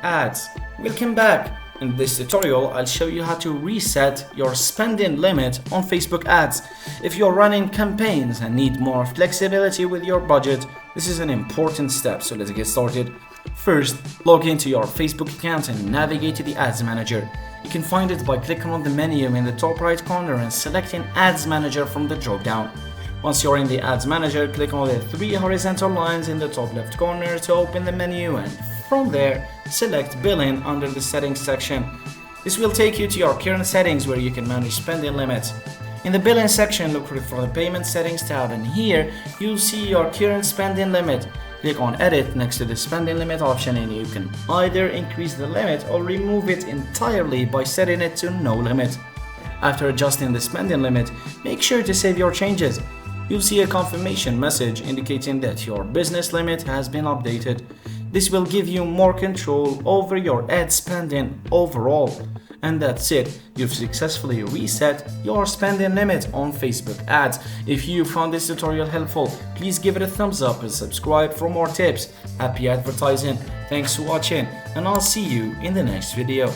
Ads. Welcome back. In this tutorial, I'll show you how to reset your spending limit on Facebook ads. If you're running campaigns and need more flexibility with your budget, this is an important step, so let's get started. First, log into your Facebook account and navigate to the Ads Manager. You can find it by clicking on the menu in the top right corner and selecting Ads Manager from the drop-down. Once you're in the Ads Manager, click on the three horizontal lines in the top left corner to open the menu, and from there, select Billing under the Settings section. This will take you to your current settings where you can manage spending limits. In the Billing section, look for the Payment Settings tab, and here you'll see your current spending limit. Click on Edit next to the Spending Limit option, and you can either increase the limit or remove it entirely by setting it to No Limit. After adjusting the spending limit, make sure to save your changes. You'll see a confirmation message indicating that your business limit has been updated. This will give you more control over your ad spending overall. And that's it, you've successfully reset your spending limit on Facebook ads. If you found this tutorial helpful, please give it a thumbs up and subscribe for more tips. Happy advertising, thanks for watching, and I'll see you in the next video.